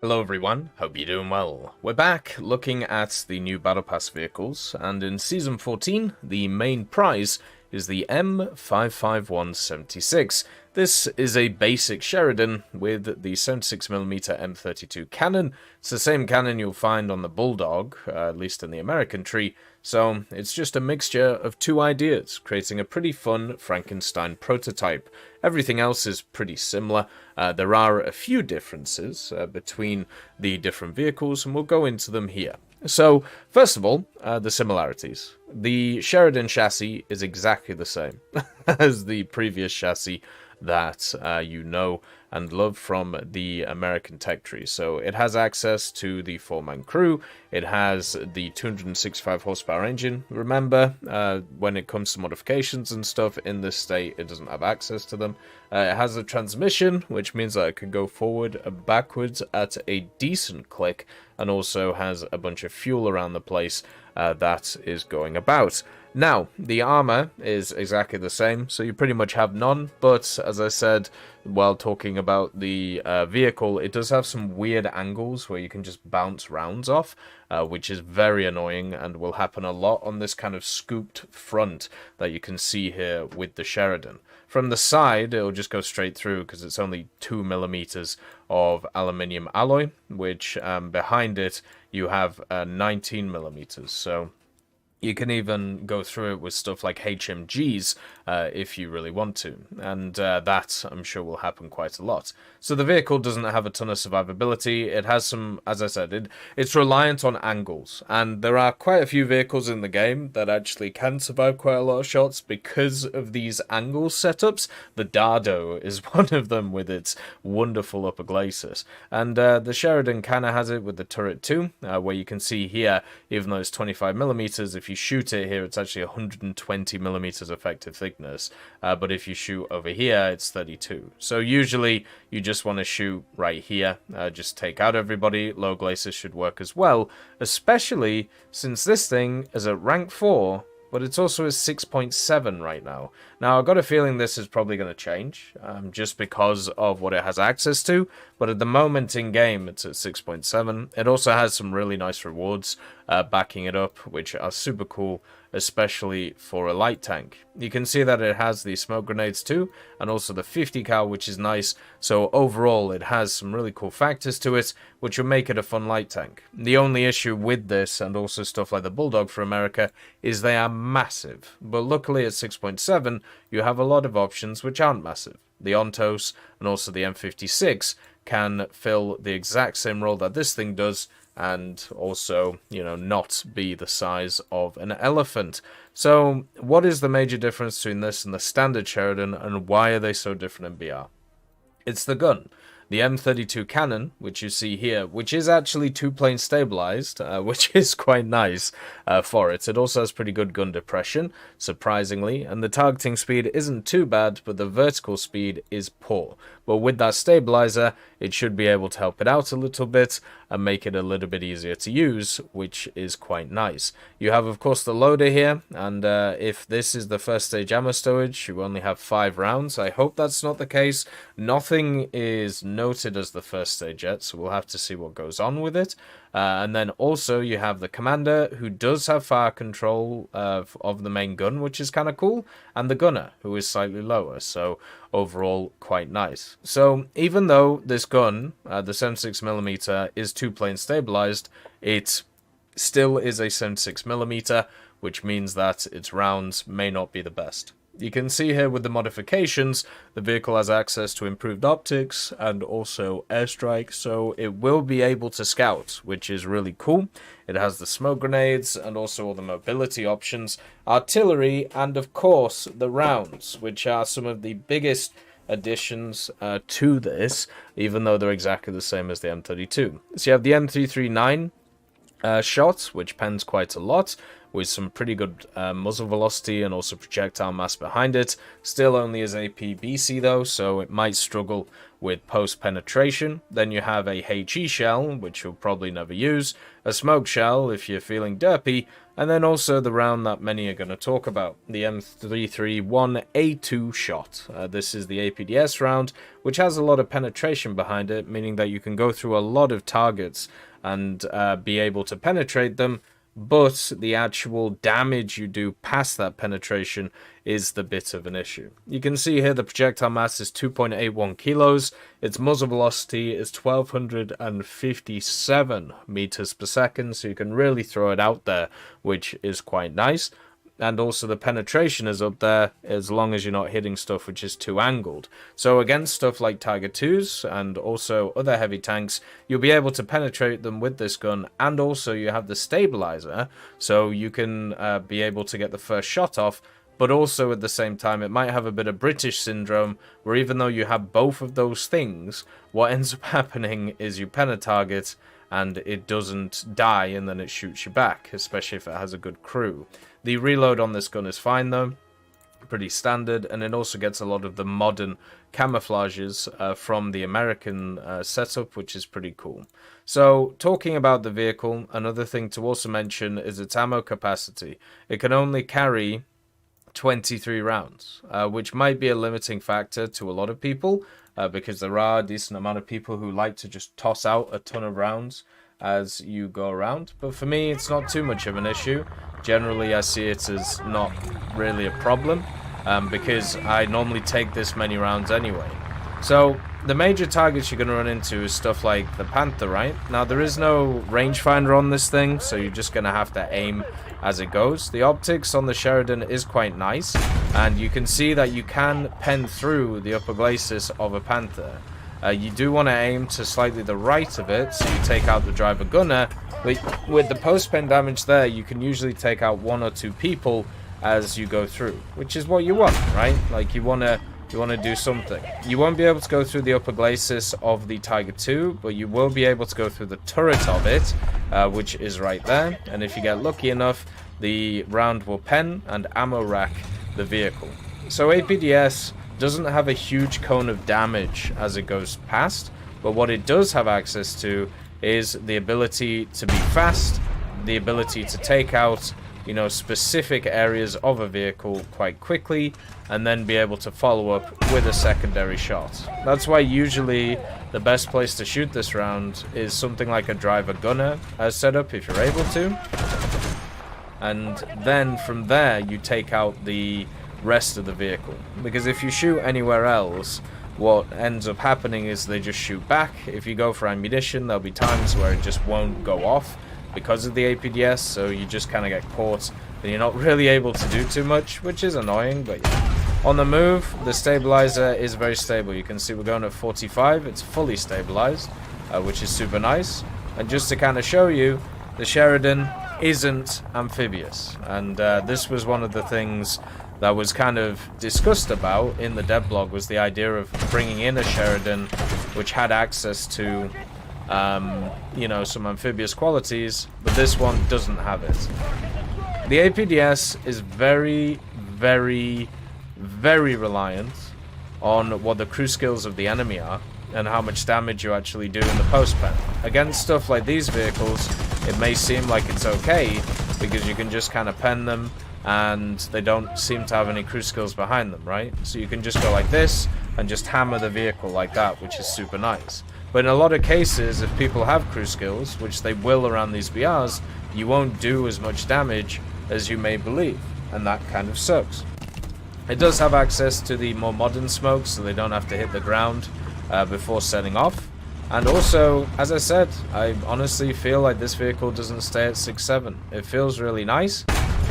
Hello everyone, hope you're doing well. We're back looking at the new Battle Pass vehicles, and in Season 14, the main prize is the M551-76. This is a basic Sheridan with the 76mm M32 cannon. It's the same cannon you'll find on the Bulldog, at least in the American tree, so it's just a mixture of two ideas, creating a pretty fun Frankenstein prototype. Everything else is pretty similar. There are a few differences between the different vehicles, and we'll go into them here. So, first of all, the similarities. The Sheridan chassis is exactly the same as the previous chassis that you know and love from the American tech tree. So it has access to the 4-man crew, it has the 265 horsepower engine. Remember, when it comes to modifications and stuff in this state, it doesn't have access to them. It has a transmission, which means that it can go forward and backwards at a decent click, and also has a bunch of fuel around the place that is going about. Now, the armor is exactly the same, so you pretty much have none, but as I said while talking about the vehicle, it does have some weird angles where you can just bounce rounds off, which is very annoying and will happen a lot on this kind of scooped front that you can see here with the Sheridan. From the side, it'll just go straight through because it's only 2mm of aluminium alloy, which behind it you have 19mm, so you can even go through it with stuff like HMGs if you really want to, and that, I'm sure, will happen quite a lot. So the vehicle doesn't have a ton of survivability. It has some, as I said, it's reliant on angles, and there are quite a few vehicles in the game that actually can survive quite a lot of shots because of these angle setups. The Dardo is one of them with its wonderful upper glacis, and the Sheridan kind of has it with the turret too, where you can see here, even though it's 25mm, if you shoot it here, it's actually 120mm effective thickness, but if you shoot over here, it's 32. So usually you just want to shoot right here, just take out everybody. Low glacis should work as well, especially since this thing is at rank 4, but it's also at 6.7 right now. Now, I've got a feeling this is probably going to change, just because of what it has access to, but at the moment in-game, it's at 6.7. It also has some really nice rewards backing it up, which are super cool, especially for a light tank. You can see that it has the smoke grenades too, and also the 50 cal, which is nice. So overall, it has some really cool factors to it, which will make it a fun light tank. The only issue with this, and also stuff like the Bulldog for America, is they are massive. But luckily at 6.7, you have a lot of options which aren't massive. The Ontos and also the M56 can fill the exact same role that this thing does, and also, you know, not be the size of an elephant. So, what is the major difference between this and the standard Sheridan, and why are they so different in BR? It's the gun. The M32 cannon, which you see here, which is actually two-plane stabilized, which is quite nice for it. It also has pretty good gun depression, surprisingly, and the targeting speed isn't too bad, but the vertical speed is poor. But with that stabilizer, it should be able to help it out a little bit and make it a little bit easier to use, which is quite nice. You have, of course, the loader here, and if this is the first stage ammo stowage, you only have 5 rounds. I hope that's not the case. Nothing is noted as the first stage yet, so we'll have to see what goes on with it. And then also you have the commander, who does have fire control of the main gun, which is kind of cool, and the gunner, who is slightly lower, so overall quite nice. So even though this gun, the 76mm, is two-plane stabilized, it still is a 76mm, which means that its rounds may not be the best. You can see here with the modifications, the vehicle has access to improved optics and also airstrike, so it will be able to scout, which is really cool. It has the smoke grenades and also all the mobility options, artillery, and of course the rounds, which are some of the biggest additions to this, even though they're exactly the same as the M32. So you have the M339 shot, which pens quite a lot, with some pretty good muzzle velocity and also projectile mass behind it. Still only as APBC though, so it might struggle with post-penetration. Then you have a HE shell, which you'll probably never use, a smoke shell if you're feeling derpy, and then also the round that many are going to talk about, the M551A2 shot. This is the APDS round, which has a lot of penetration behind it, meaning that you can go through a lot of targets and be able to penetrate them, but the actual damage you do past that penetration is the bit of an issue. You can see here the projectile mass is 2.81 kilos, its muzzle velocity is 1257 meters per second, so you can really throw it out there, which is quite nice. And also the penetration is up there as long as you're not hitting stuff which is too angled. So against stuff like Tiger 2s and also other heavy tanks, you'll be able to penetrate them with this gun, and also you have the stabilizer, so you can be able to get the first shot off, but also at the same time it might have a bit of British syndrome, where even though you have both of those things, what ends up happening is you pen a target and it doesn't die and then it shoots you back, especially if it has a good crew. The reload on this gun is fine though, pretty standard, and it also gets a lot of the modern camouflages from the American setup, which is pretty cool. So, talking about the vehicle, another thing to also mention is its ammo capacity. It can only carry 23 rounds, which might be a limiting factor to a lot of people, because there are a decent amount of people who like to just toss out a ton of rounds as you go around, but for me it's not too much of an issue. Generally I see it as not really a problem, because I normally take this many rounds anyway. So the major targets you're going to run into is stuff like the Panther, right? Now there is no rangefinder on this thing, so you're just going to have to aim as it goes. The optics on the Sheridan is quite nice, and you can see that you can pen through the upper glacis of a Panther. You do want to aim to slightly the right of it, so you take out the driver gunner, but with the post-pen damage there, you can usually take out 1 or 2 people as you go through, which is what you want, right? Like, you want to do something. You won't be able to go through the upper glacis of the Tiger 2, but you will be able to go through the turret of it, which is right there, and if you get lucky enough, the round will pen and ammo rack the vehicle. So APDS doesn't have a huge cone of damage as it goes past, but what it does have access to is the ability to be fast, the ability to take out, you know, specific areas of a vehicle quite quickly, and then be able to follow up with a secondary shot. That's why usually the best place to shoot this round is something like a driver gunner setup, if you're able to, and then from there you take out the rest of the vehicle, because if you shoot anywhere else, what ends up happening is they just shoot back. If you go for ammunition, there'll be times where it just won't go off because of the APDS, so you just kind of get caught and you're not really able to do too much, which is annoying. But yeah. On the move, the stabilizer is very stable. You can see we're going at 45, it's fully stabilized, which is super nice. And just to kind of show you, the Sheridan isn't amphibious, and this was one of the things that was kind of discussed about in the devlog, was the idea of bringing in a Sheridan which had access to you know, some amphibious qualities, but this one doesn't have it. The APDS is very, very, very reliant on what the crew skills of the enemy are and how much damage you actually do in the post-pen. Against stuff like these vehicles, it may seem like it's okay because you can just kind of pen them and they don't seem to have any crew skills behind them, right? So you can just go like this and just hammer the vehicle like that, which is super nice. But in a lot of cases, if people have crew skills, which they will around these BRs, you won't do as much damage as you may believe, and that kind of sucks. It does have access to the more modern smokes, so they don't have to hit the ground before setting off. And also, as I said, I honestly feel like this vehicle doesn't stay at 6.7. It feels really nice,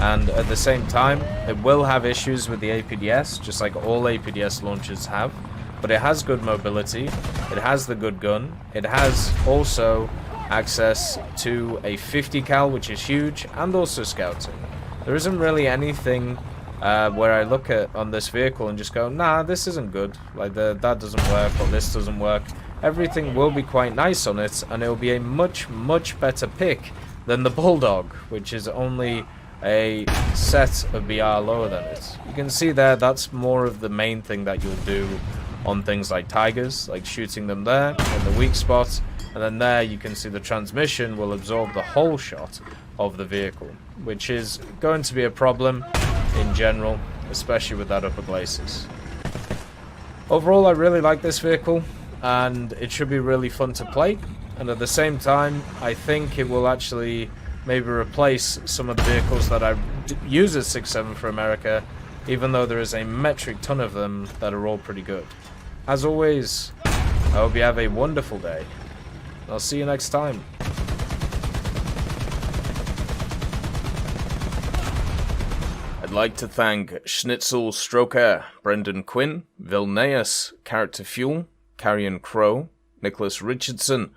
and at the same time, it will have issues with the APDS, just like all APDS launchers have. But it has good mobility, it has the good gun, it has also access to a 50 cal, which is huge, and also scouting. There isn't really anything where I look at on this vehicle and just go, nah, this isn't good, like that doesn't work, or this doesn't work. Everything will be quite nice on it, and it will be a much, much better pick than the Bulldog, which is only a set of BR lower than it. You can see there, that's more of the main thing that you'll do on things like Tigers, like shooting them there in the weak spots, and then there you can see the transmission will absorb the whole shot of the vehicle, which is going to be a problem in general, especially with that upper glacis. Overall, I really like this vehicle, and it should be really fun to play, and at the same time, I think it will actually maybe replace some of the vehicles that I use as 6.7 for America, even though there is a metric ton of them that are all pretty good. As always, I hope you have a wonderful day. I'll see you next time. I'd like to thank Schnitzel Stroker, Brendan Quinn, Vilneus, Character Fuel, Carrion Crow, Nicholas Richardson,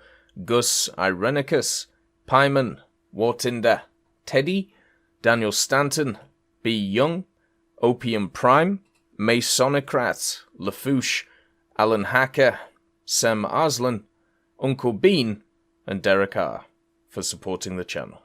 Gus Irenicus, Pyman, Wartinder, Teddy, Daniel Stanton, B. Young, Opium Prime, Masonocrat, Lafouche, Alan Hacker, Sam Arslan, Uncle Bean, and Derek R. for supporting the channel.